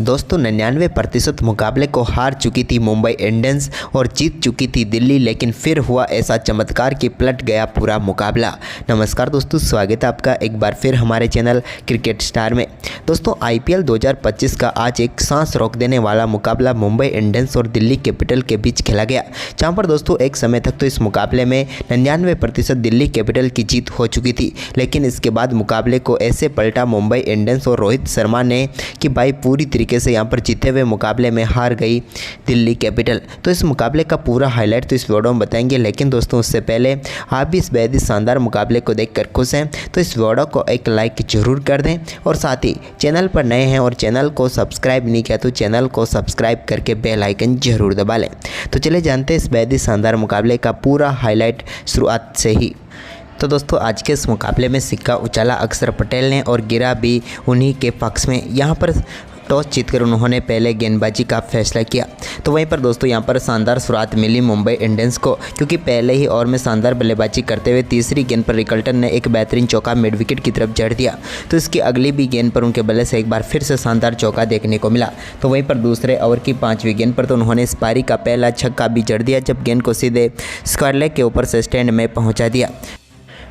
दोस्तों 99% मुकाबले को हार चुकी थी मुंबई इंडियंस और जीत चुकी थी दिल्ली, लेकिन फिर हुआ ऐसा चमत्कार कि पलट गया पूरा मुकाबला। नमस्कार दोस्तों, स्वागत है आपका एक बार फिर हमारे चैनल क्रिकेट स्टार में। दोस्तों आईपीएल 2025 का आज एक सांस रोक देने वाला मुकाबला मुंबई इंडियंस और दिल्ली कैपिटल के बीच खेला गया, जहां पर दोस्तों एक समय तक तो इस मुकाबले में 99% दिल्ली कैपिटल की जीत हो चुकी थी, लेकिन इसके बाद मुकाबले को ऐसे पलटा मुंबई इंडियंस और रोहित शर्मा ने कि भाई पूरी तरीके से यहाँ पर जीते हुए मुकाबले में हार गई दिल्ली कैपिटल। तो इस मुकाबले का पूरा हाईलाइट तो इस वीडियो में बताएंगे, लेकिन दोस्तों उससे पहले आप भी इस बेहद ही शानदार मुकाबले को देखकर खुश हैं तो इस वीडियो को एक लाइक जरूर कर दें, और साथ ही चैनल पर नए हैं और चैनल को सब्सक्राइब नहीं किया तो चैनल को सब्सक्राइब करके बेल आइकन जरूर दबा लें। तो चले जानते हैं इस बेहद ही शानदार मुकाबले का पूरा हाईलाइट शुरुआत से ही। तो दोस्तों आज के इस मुकाबले में सिक्का उछाला अक्षर पटेल ने और गिरा भी उन्हीं के पक्ष में। यहाँ पर टॉस जीतकर उन्होंने पहले गेंदबाजी का फैसला किया। तो वहीं पर दोस्तों यहाँ पर शानदार शुरुआत मिली मुंबई इंडियंस को, क्योंकि पहले ही ओवर में शानदार बल्लेबाजी करते हुए तीसरी गेंद पर रिकल्टन ने एक बेहतरीन चौका मिड विकेट की तरफ जड़ दिया। तो इसकी अगली भी गेंद पर उनके बल्ले से एक बार फिर से शानदार चौका देखने को मिला। तो वहीं पर दूसरे ओवर की 5वीं गेंद पर तो उन्होंने इस पारी का पहला छक्का भी जड़ दिया, जब गेंद को सीधे स्क्वायर लेग के ऊपर से स्टैंड में पहुँचा दिया।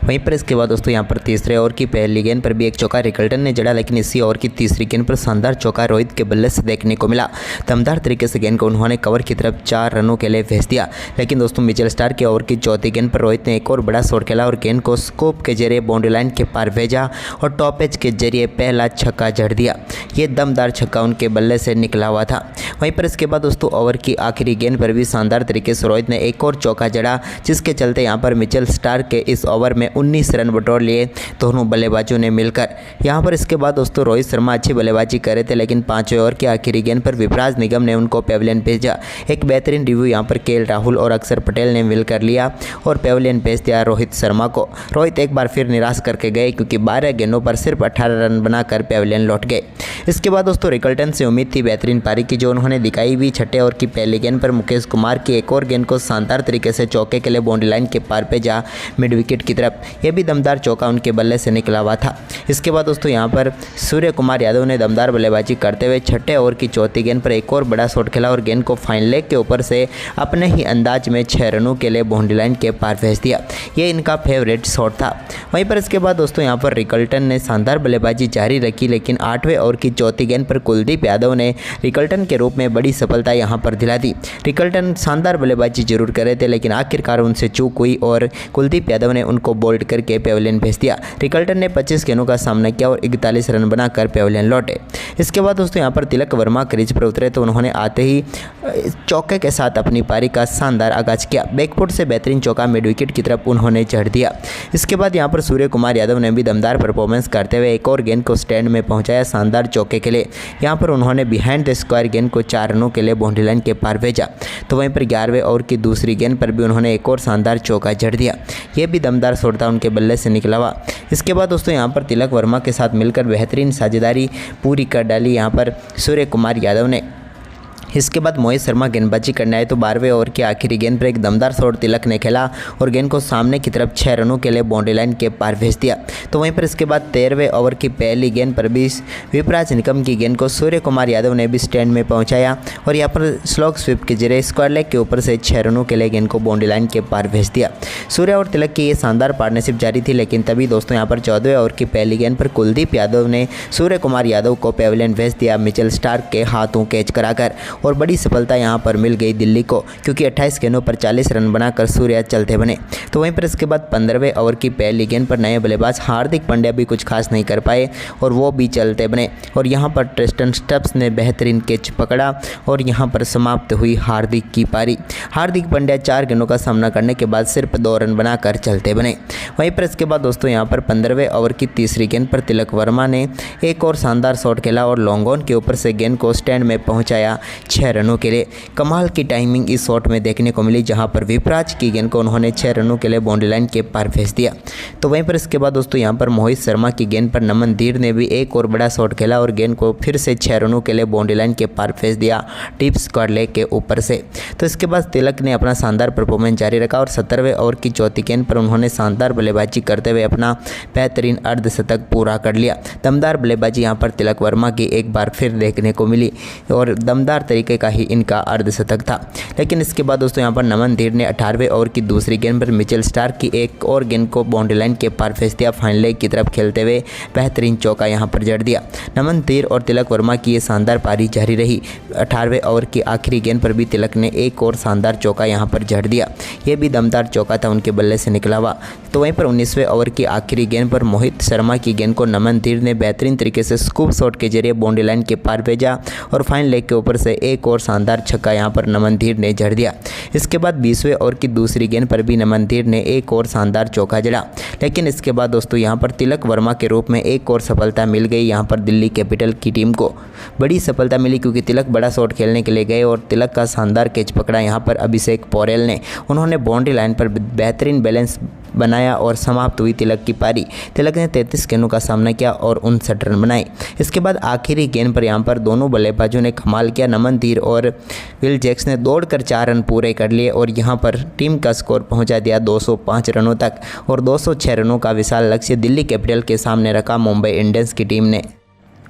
वहीं पर इसके बाद दोस्तों यहाँ पर तीसरे ओवर की पहली गेंद पर भी एक चौका रिकल्टन ने जड़ा, लेकिन इसी ओवर की तीसरी गेंद पर शानदार चौका रोहित के बल्ले से देखने को मिला। दमदार तरीके से गेंद को उन्होंने कवर की तरफ 4 रनों के लिए भेज दिया। लेकिन दोस्तों मिचेल स्टार्क के ओवर की चौथी गेंद पर रोहित ने एक और बड़ा शॉट खेला और गेंद को स्कोप के जरिए बाउंड्री लाइन के पार भेजा और टॉप एज के जरिए पहला छक्का जड़ दिया। ये दमदार छक्का उनके बल्ले से निकला हुआ था। वहीं पर इसके बाद दोस्तों ओवर की आखिरी गेंद पर भी शानदार तरीके से रोहित ने एक और चौका जड़ा, जिसके चलते यहाँ पर मिचेल स्टार्क के इस ओवर में 19 रन बटोर लिए दोनों बल्लेबाजों ने मिलकर। यहाँ पर इसके बाद दोस्तों रोहित शर्मा अच्छी बल्लेबाजी कर रहे थे, लेकिन 5वें ओवर की आखिरी गेंद पर विपराज निगम ने उनको पेविलियन भेजा। एक बेहतरीन रिव्यू यहाँ पर केएल राहुल और अक्षर पटेल ने मिलकर लिया और पेविलियन भेज दिया रोहित शर्मा को। रोहित एक बार फिर निराश करके गए, क्योंकि 12 गेंदों पर सिर्फ 18 रन बनाकर पेविलियन लौट गए। इसके बाद दोस्तों रिकल्टन से उम्मीद थी बेहतरीन पारी की, जो उन्होंने दिखाई भी। छठे ओवर की पहली गेंद पर मुकेश कुमार की एक और गेंद को शानदार तरीके से चौके के लिए बाउंड्री लाइन के पार भेजा मिड विकेट की तरफ। यह भी दमदार चौका उनके बल्ले से निकला हुआ था। इसके बाद दोस्तों यहाँ पर सूर्य कुमार यादव ने दमदार बल्लेबाजी करते हुए छठे ओवर की चौथी गेंद पर एक और बड़ा शॉट खेला और गेंद को फाइन लेग के ऊपर से अपने ही अंदाज में 6 रनों के लिए बाउंड्री लाइन के पार भेज दिया। ये इनका फेवरेट शॉट था। वहीं पर इसके बाद दोस्तों यहाँ पर रिकल्टन ने शानदार बल्लेबाजी जारी रखी, लेकिन 8वें ओवर की चौथी गेंद पर कुलदीप यादव ने रिकल्टन के रूप में बड़ी सफलता यहाँ पर दिला दी। रिकल्टन शानदार बल्लेबाजी जरूर कर रहे थे, लेकिन आखिरकार उनसे चूक हुई और कुलदीप यादव ने उनको बोल्ड करके पेविलियन भेज दिया। रिकल्टन ने 25 गेंदों का सामना किया और 41 रन बनाकर पेविलियन लौटे। इसके बाद दोस्तों यहाँ पर तिलक वर्मा क्रीज पर उतरे तो उन्होंने आते ही चौके के साथ अपनी पारी का शानदार आगाज किया। बैकफुट से बेहतरीन चौका मिड विकेट की तरफ उन्होंने जड़ दिया। इसके बाद यहाँ पर सूर्य कुमार यादव ने भी दमदार परफॉर्मेंस करते हुए एक और गेंद को स्टैंड में पहुँचाया शानदार चौके के लिए। यहाँ पर उन्होंने बिहाइंड द स्क्वायर गेंद को 4 रनों के लिए बाउंड्री लाइन के पार भेजा। तो वहीं पर 11वें ओवर की दूसरी गेंद पर भी उन्होंने एक और शानदार चौका जड़ दिया। यह भी दमदार शॉट था उनके बल्ले से निकला हुआ। इसके बाद दोस्तों यहाँ पर तिलक वर्मा के साथ मिलकर बेहतरीन साझेदारी पूरी कर डाली यहाँ पर सूर्य कुमार यादव ने। इसके बाद मोहित शर्मा गेंदबाजी करने आए तो 12वें ओवर की आखिरी गेंद पर एक दमदार शॉट तिलक ने खेला और गेंद को सामने की तरफ 6 रनों के लिए बाउंड्री लाइन के पार भेज दिया। तो वहीं पर इसके बाद 13वें ओवर की पहली गेंद पर भी विपराज निगम की गेंद को सूर्य कुमार यादव ने भी स्टैंड में पहुंचाया और यहाँ पर स्लॉग स्वीप के जरिए स्क्वायर लेग के ऊपर से 6 रनों के लिए गेंद को बाउंड्री लाइन के पार भेज दिया। सूर्य और तिलक की ये शानदार पार्टनरशिप जारी थी, लेकिन तभी दोस्तों यहाँ पर 14वें ओवर की पहली गेंद पर कुलदीप यादव ने सूर्य कुमार यादव को पेविलियन भेज दिया मिचेल स्टार्क के हाथों कैच कराकर, और बड़ी सफलता यहां पर मिल गई दिल्ली को, क्योंकि 28 गेंदों पर 40 रन बनाकर सूर्या चलते बने। तो वहीं पर इसके बाद 15वें ओवर की पहली गेंद पर नए बल्लेबाज हार्दिक पांड्या भी कुछ खास नहीं कर पाए और वो भी चलते बने, और यहां पर ट्रिस्टन स्टब्स ने बेहतरीन कैच पकड़ा और यहां पर समाप्त हुई हार्दिक की पारी। हार्दिक पांड्या 4 गेंदों का सामना करने के बाद सिर्फ 2 रन बनाकर चलते बने। वहीं पर इसके बाद दोस्तों यहाँ पर 15वें ओवर की तीसरी गेंद पर तिलक वर्मा ने एक और शानदार शॉट खेला और लॉन्ग ऑन के ऊपर से गेंद को स्टैंड में पहुँचाया। 6 रनों के लिए। कमाल की टाइमिंग इस शॉट में देखने को मिली, जहां पर विपराज की गेंद को उन्होंने 6 रनों के लिए बाउंड्री लाइन के पार भेज दिया। तो वहीं पर इसके बाद दोस्तों यहाँ पर मोहित शर्मा की गेंद पर नमन धीर ने भी एक और बड़ा शॉट खेला और गेंद को फिर से 6 रनों के लिए बाउंड्री लाइन के पार भेज दिया डीप स्क्वायर लेग के ऊपर से। तो इसके बाद तिलक ने अपना शानदार परफॉर्मेंस जारी रखा और 17वें ओवर की चौथी गेंद पर उन्होंने शानदार बल्लेबाजी करते हुए अपना बेहतरीन अर्धशतक पूरा कर लिया। दमदार बल्लेबाजी यहाँ पर तिलक वर्मा की एक बार फिर देखने को मिली और दमदार तरीके का ही इनका अर्धशतक था। लेकिन इसके बाद दोस्तों यहाँ पर नमन धीर ने 18वें ओवर की दूसरी गेंद पर मिचेल स्टार्क की एक और गेंद को बाउंड्री लाइन के पार भेज दिया। फाइनल लेग की तरफ खेलते हुए बेहतरीन चौका यहाँ पर जड़ दिया। नमन धीर और तिलक वर्मा की ये शानदार पारी जारी रही। 18वें ओवर की आखिरी गेंद पर भी तिलक ने एक और शानदार चौका यहाँ पर जड़ दिया। ये भी दमदार चौका था उनके बल्ले से निकला हुआ। तो वहीं पर 19वें ओवर की आखिरी गेंद पर मोहित शर्मा की गेंद को नमन धीर ने बेहतरीन तरीके से स्कूप शॉट के जरिए बाउंड्री लाइन के पार भेजा और फाइनल लेग के ऊपर से एक और शानदार छक्का यहाँ पर नमन धीर ने जड़ दिया। इसके बाद 20वें ओवर की दूसरी गेंद पर भी नमन धीर ने एक और शानदार चौका जड़ा। लेकिन इसके बाद दोस्तों यहाँ पर तिलक वर्मा के रूप में एक और सफलता मिल गई यहाँ पर दिल्ली कैपिटल की टीम को। बड़ी सफलता मिली क्योंकि तिलक बड़ा शॉट खेलने के लिए गए और तिलक का शानदार कैच पकड़ा यहाँ पर अभिषेक पोरेल ने। उन्होंने बाउंड्री लाइन पर बेहतरीन बैलेंस बनाया और समाप्त हुई तिलक की पारी। तिलक ने 33 गेंदों का सामना किया और 59 रन बनाए। इसके बाद आखिरी गेंद पर यहाँ पर दोनों बल्लेबाजों ने कमाल किया। नमन धीर और विल जैक्स ने दौड़कर 4 रन पूरे कर लिए और यहाँ पर टीम का स्कोर पहुँचा दिया 205 रनों तक और 206 रनों का विशाल लक्ष्य दिल्ली कैपिटल के सामने रखा मुंबई इंडियंस की टीम ने।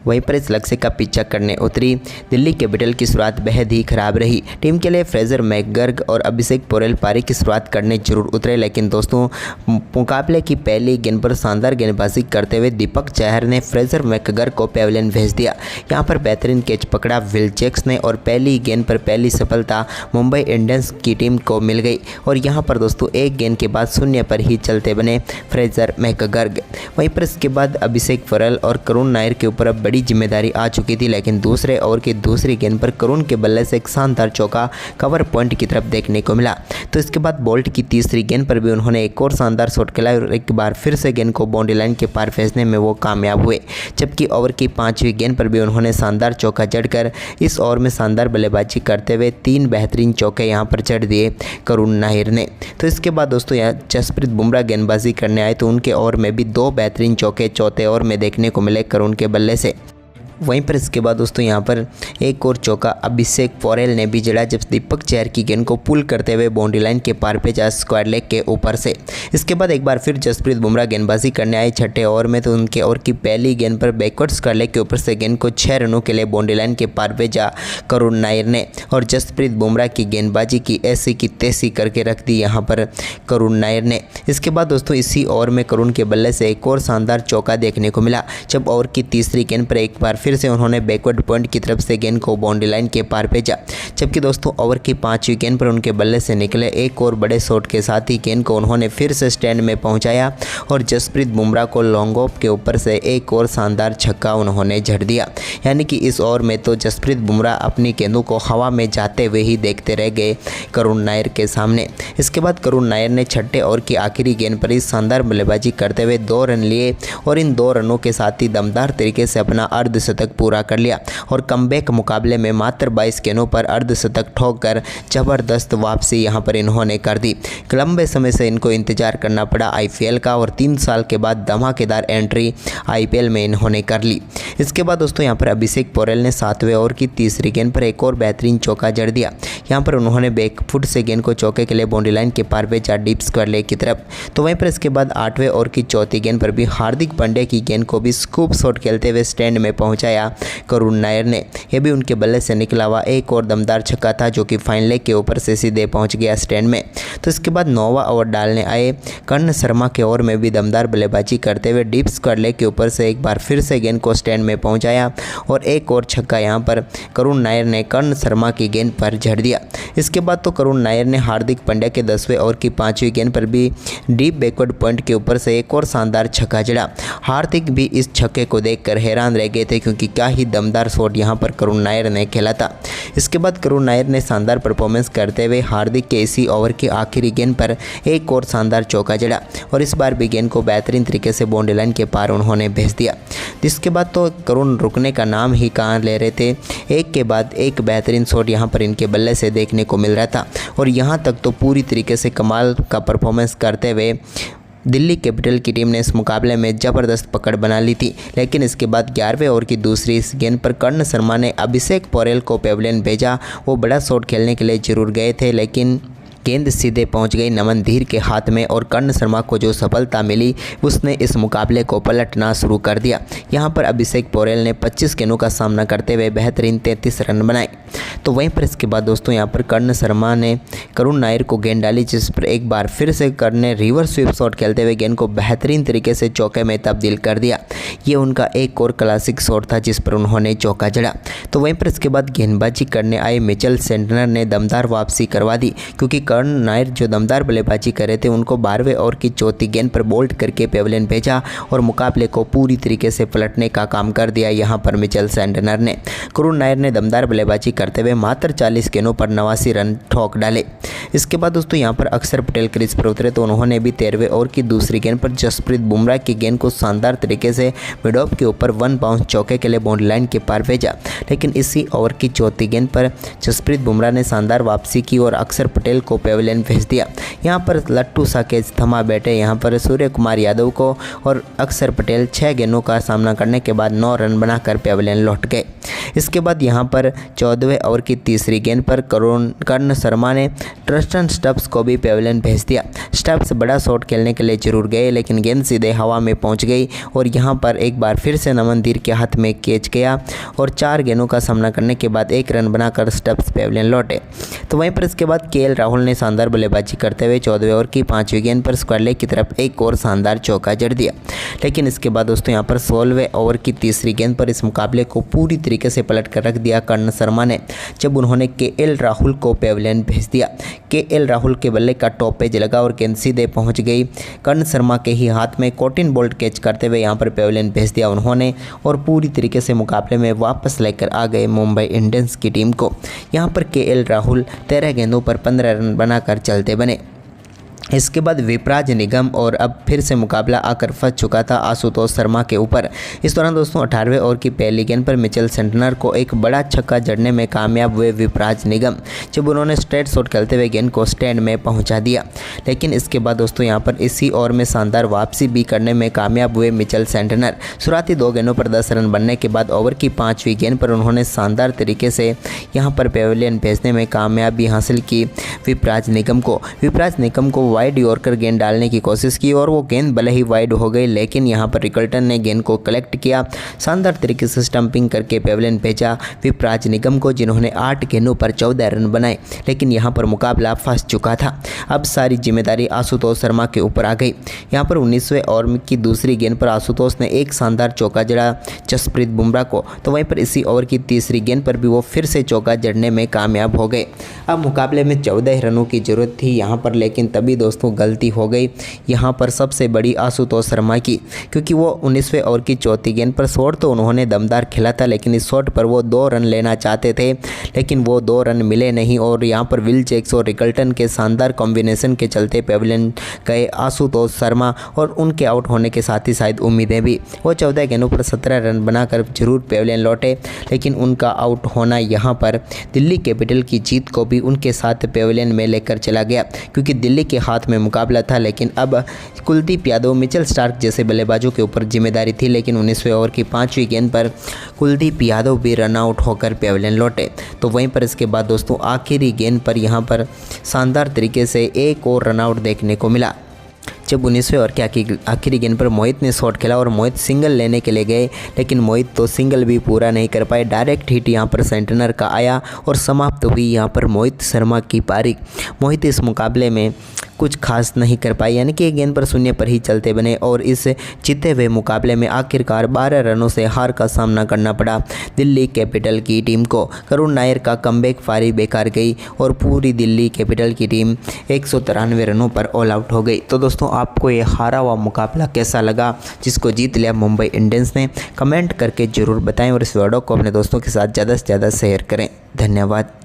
वहीं पर इस लक्ष्य का पीछा करने उतरी दिल्ली कैपिटल की शुरुआत बेहद ही खराब रही। टीम के लिए फ्रेजर मैकगर्ग और अभिषेक पोरेल पारी की शुरुआत करने जरूर उतरे, लेकिन दोस्तों मुकाबले की पहली गेंद पर शानदार गेंदबाजी करते हुए दीपक चहर ने फ्रेजर मैकगर्ग को पेविलियन भेज दिया। यहां पर बेहतरीन कैच पकड़ा विल जैक्स ने और पहली गेंद पर पहली सफलता मुंबई इंडियंस की टीम को मिल गई और यहां पर दोस्तों एक गेंद के बाद शून्य पर ही चलते बने फ्रेजर मैकगर्ग। वहीं पर इसके बाद अभिषेक पोरेल और करुण नायर के ऊपर बड़ी जिम्मेदारी आ चुकी थी, लेकिन दूसरे ओवर की दूसरी गेंद पर करुण के बल्ले से एक शानदार चौका कवर पॉइंट की तरफ देखने को मिला। तो इसके बाद बोल्ट की तीसरी गेंद पर भी उन्होंने एक और शानदार शॉट खेला और एक बार फिर से गेंद को बाउंड्री लाइन के पार भेजने में वो कामयाब हुए। जबकि ओवर की 5वीं गेंद पर भी उन्होंने शानदार चौका जड़कर इस ओवर में शानदार बल्लेबाजी करते हुए 3 बेहतरीन चौके यहाँ पर जड़ दिए करुण नायर ने। तो इसके बाद दोस्तों यहाँ जसप्रीत बुमराह गेंदबाजी करने आए तो उनके ओवर में भी 2 बेहतरीन चौके चौथे ओवर में देखने को मिले करुण के बल्ले से। वहीं पर इसके बाद दोस्तों यहाँ पर एक और चौका अभिषेक पोरेल ने भी जड़ा जब दीपक चहर की गेंद को पुल करते हुए बाउंड्री लाइन के पार भेजा स्क्वायर लेग के ऊपर से। इसके बाद एक बार फिर जसप्रीत बुमराह गेंदबाजी करने आए छठे ओवर में तो उनके ओवर की पहली गेंद पर बैकवर्ड स्क्वायर लेग के ऊपर से गेंद को 6 रनों के लिए बाउंड्री लाइन के पार भेजा करुण नायर ने और जसप्रीत बुमराह की गेंदबाजी की ऐसी की तैसी करके रख दी यहाँ पर करुण नायर ने। इसके बाद दोस्तों इसी ओवर में करुण के बल्ले से एक और शानदार चौका देखने को मिला जब ओवर की तीसरी गेंद पर एक बार फिर से उन्होंने बैकवर्ड पॉइंट की तरफ से गेंद को बाउंड्री लाइन के पार भेजा। जबकि दोस्तों ओवर की 5वीं गेंद पर उनके बल्ले से निकले एक और बड़े शॉट के साथ ही गेंद को उन्होंने फिर से स्टैंड में पहुंचाया और जसप्रीत बुमराह को लॉन्ग ऑफ के ऊपर से एक और शानदार छक्का उन्होंने जड़ दिया। यानी कि इस ओवर में तो जसप्रीत बुमराह अपनी गेंदों को हवा में जाते हुए ही देखते रह गए करुण नायर के सामने। इसके बाद करुण नायर ने छठे ओवर की आखिरी गेंद पर ही शानदार बल्लेबाजी करते हुए 2 रन लिए और इन 2 रनों के साथ ही दमदार तरीके से अपना अर्धशतक पूरा कर लिया और कमबैक मुकाबले में मात्र 22 गेंदों पर अर्धशतक ठोककर जबरदस्त वापसी यहां पर इन्होंने कर दी। लंबे समय से इनको इंतजार करना पड़ा आईपीएल का और 3 साल के बाद धमाकेदार एंट्री आईपीएल में इन्होंने कर ली। इसके बाद दोस्तों यहां पर अभिषेक पोरेल ने 7वें ओवर की तीसरी गेंद पर एक और बेहतरीन चौका जड़ दिया। यहां पर उन्होंने बैक फुट से गेंद को चौके के लिए बाउंड्री लाइन के पार भेजा डीप स्क्वायर लेग की तरफ। तो वहीं पर इसके बाद 8वें ओवर की चौथी गेंद पर भी हार्दिक पांड्या की गेंद को भी स्कूप शॉट खेलते हुए स्टैंड में पहुंचाया करुण नायर ने। यह भी उनके बल्ले से निकला हुआ एक और दमदार छक्का था जो कि फाइनल लेग के ऊपर से सीधे पहुंच गया स्टैंड में। तो इसके बाद 9वां ओवर डालने आए कर्ण शर्मा के ओवर में भी दमदार बल्लेबाजी करते हुए डीप स्क्वायर लेग के ऊपर से एक बार फिर से गेंद को स्टैंड में पहुंचाया और एक और छक्का यहां पर करुण नायर ने कर्ण शर्मा की गेंद पर जड़ दिया। इसके बाद तो करुण नायर ने हार्दिक पांड्या के 10वें ओवर की 5वीं गेंद पर भी डीप बैकवर्ड पॉइंट के ऊपर से एक और शानदार छक्का जड़ा। हार्दिक भी इस छक्के को देखकर हैरान रह गए थे क्योंकि क्या ही दमदार शॉट यहां पर करुण नायर ने खेला था। इसके बाद करुण नायर ने शानदार परफॉर्मेंस करते हुए हार्दिक के इसी ओवर की आखिरी गेंद पर एक और शानदार चौका जड़ा और इस बार भी गेंद को बेहतरीन तरीके से बाउंड्री लाइन के पार उन्होंने भेज दिया। जिसके बाद तो करुण रुकने का नाम ही कहाँ ले रहे थे। एक के बाद एक बेहतरीन शॉट यहाँ पर इनके बल्ले से देखने को मिल रहा था और यहाँ तक तो पूरी तरीके से कमाल का परफॉर्मेंस करते हुए दिल्ली कैपिटल की टीम ने इस मुकाबले में ज़बरदस्त पकड़ बना ली थी। लेकिन इसके बाद 11वें ओवर की दूसरी इस गेंद पर कर्ण शर्मा ने अभिषेक पौरेल को पेविलियन भेजा। वो बड़ा शॉट खेलने के लिए जरूर गए थे, लेकिन गेंद सीधे पहुंच गई नमन धीर के हाथ में और कर्ण शर्मा को जो सफलता मिली उसने इस मुकाबले को पलटना शुरू कर दिया। यहां पर अभिषेक पौरेल ने 25 गेंदों का सामना करते हुए बेहतरीन 33 रन बनाए। तो वहीं पर इसके बाद दोस्तों यहां पर कर्ण शर्मा ने करुण नायर को गेंद डाली, जिस पर एक बार फिर से कर्ण ने रिवर्स स्वीप शॉट खेलते हुए गेंद को बेहतरीन तरीके से चौके में तब्दील कर दिया। ये उनका एक और क्लासिक शॉट था जिस पर उन्होंने चौका जड़ा। तो वहीं पर इसके बाद गेंदबाजी करने आए मिचेल सेंटनर ने दमदार वापसी करवा दी, क्योंकि कर्ण नायर जो दमदार बल्लेबाजी कर रहे थे उनको 12वें ओवर की चौथी गेंद पर बोल्ड करके पेविलियन भेजा और मुकाबले को पूरी तरीके से पलटने का काम कर दिया। यहां पर मिचेल सेंटनर ने करुण नायर ने दमदार बल्लेबाजी करते हुए मात्र 40 गेंदों पर 89 रन ठोक डाले। इसके बाद दोस्तों यहां पर अक्षर पटेल क्रीज पर उतरे तो उन्होंने भी 13वें ओवर की दूसरी गेंद पर जसप्रीत बुमराह की गेंद को शानदार तरीके से मिड ऑफ के ऊपर 1 बाउंस चौके के लिए बाउंड्री लाइन के पार भेजा। लेकिन इसी ओवर की चौथी गेंद पर जसप्रीत बुमराह ने शानदार वापसी की और अक्षर पटेल को पेविलियन भेज दिया। यहां पर लट्टू साकेज थमा बैठे यहां पर सूर्य कुमार यादव को और अक्षर पटेल 6 गेंदों का सामना करने के बाद 9 रन बनाकर पेविलियन लौट गए। इसके बाद यहां पर 14वें ओवर की तीसरी गेंद पर कर्ण शर्मा ने ट्रस्टन स्टब्स को भी पेविलियन भेज दिया। स्टब्स बड़ा शॉट खेलने के लिए जरूर गए, लेकिन गेंद सीधे हवा में पहुंच गई और यहां पर एक बार फिर से नमन धीर के हाथ में कैच गया और 4 गेंदों का सामना करने के बाद 1 रन बनाकर स्टब्स पेविलियन लौटे। तो वहीं पर इसके बाद केएल राहुल ने शानदार बल्लेबाजी करते हुए 14वें ओवर की 5वीं गेंद पर स्क्वायर लेग की तरफ एक और शानदार चौका जड़ दिया। लेकिन इसके बाद दोस्तों यहां पर 16वें ओवर की तीसरी गेंद पर इस मुकाबले को पूरी तरीके से पलट कर रख दिया कर्ण शर्मा ने, जब उन्होंने केएल राहुल को पेविलियन भेज दिया। केएल राहुल के बल्ले का टॉप पेज लगा और गेंद सीधे पहुंच गई कर्ण शर्मा के ही हाथ में। कॉटिन बोल्ट कैच करते हुए यहां पर पेविलियन भेज दिया उन्होंने और पूरी तरीके से मुकाबले में वापस लेकर आ गए मुंबई इंडियंस की टीम को। यहां पर केएल राहुल 13 गेंदों पर 15 रन बनाकर चलते बने। इसके बाद विपराज निगम और अब फिर से मुकाबला आकर फंस चुका था आशुतोष शर्मा के ऊपर। इस दौरान दोस्तों 18वें ओवर की पहली गेंद पर मिचेल सेंटनर को एक बड़ा छक्का जड़ने में कामयाब हुए विपराज निगम, जब उन्होंने स्ट्रेट शॉट खेलते हुए गेंद को स्टैंड में पहुंचा दिया। लेकिन इसके बाद दोस्तों यहां पर इसी ओवर में शानदार वापसी भी करने में कामयाब हुए मिचेल सेंटनर। शुरुआती 2 गेंदों पर 10 रन बनने के बाद ओवर की 5वीं गेंद पर उन्होंने शानदार तरीके से यहां पर पेविलियन भेजने में कामयाबी हासिल की विपराज निगम को। विपराज निगम को वाइड यॉर्कर गेंद डालने की कोशिश की और वो गेंद भले ही वाइड हो गई, लेकिन यहां पर रिकल्टन ने गेंद को कलेक्ट किया, शानदार तरीके से स्टंपिंग करके पेविलियन भेजा विपराज निगम को, जिन्होंने 8 गेंदों पर 14 रन बनाए। लेकिन यहां पर मुकाबला फंस चुका था। अब सारी जिम्मेदारी आशुतोष शर्मा के ऊपर आ गई। यहां पर 19वें ओवर की दूसरी गेंद पर आशुतोष ने एक शानदार चौका जड़ा जसप्रीत बुमराह को, तो वहीं पर इसी ओवर की तीसरी गेंद पर भी वो फिर से चौका जड़ने में कामयाब हो गए। अब मुकाबले में 14 रनों की जरूरत थी यहां पर, लेकिन तभी दोस्तों गलती हो गई यहां पर सबसे बड़ी आशुतोष शर्मा की, क्योंकि वो 19वें ओवर की चौथी गेंद पर शॉट तो उन्होंने दमदार खेला था, लेकिन इस शॉट पर वो 2 रन लेना चाहते थे, लेकिन वो 2 रन मिले नहीं और यहां पर विल जैक्स और रिकल्टन के शानदार कॉम्बिनेशन के चलते पेविलियन गए आशुतोष शर्मा और उनके आउट होने के साथ ही शायद उम्मीदें भी। वो 14 गेंदों पर 17 रन बनाकर जरूर पेविलियन लौटे, लेकिन उनका आउट होना यहां पर दिल्ली कैपिटल की जीत को भी उनके साथ पेविलियन में लेकर चला गया, क्योंकि दिल्ली के हाथ में मुकाबला था। लेकिन अब कुलदीप यादव, मिचेल स्टार्क जैसे बल्लेबाजों के ऊपर जिम्मेदारी थी, लेकिन 19वें ओवर की 5वीं गेंद पर कुलदीप यादव भी रन आउट होकर पेविलियन लौटे। तो वहीं पर इसके बाद दोस्तों आखिरी गेंद पर यहां पर शानदार तरीके से एक और रन आउट देखने को मिला, जब 19वें ओवर की आखिरी गेंद पर मोहित ने शॉट खेला और मोहित सिंगल लेने के लिए गए, लेकिन मोहित तो सिंगल भी पूरा नहीं कर पाए। डायरेक्ट हिट यहां पर सेंटनर का आया और समाप्त हुई यहां पर मोहित शर्मा की पारी। मोहित इस मुकाबले में कुछ खास नहीं कर पाए, यानी कि एक गेंद पर 0 पर ही चलते बने और इस जीते हुए मुकाबले में आखिरकार 12 रनों से हार का सामना करना पड़ा दिल्ली कैपिटल की टीम को। करुण नायर का कमबैक पारी बेकार गई और पूरी दिल्ली कैपिटल की टीम 193 रनों पर ऑल आउट हो गई। तो दोस्तों आपको ये हारा हुआ मुकाबला कैसा लगा जिसको जीत लिया मुंबई इंडियंस ने, कमेंट करके ज़रूर बताएं और इस वीडियो को अपने दोस्तों के साथ ज़्यादा से ज़्यादा शेयर करें। धन्यवाद।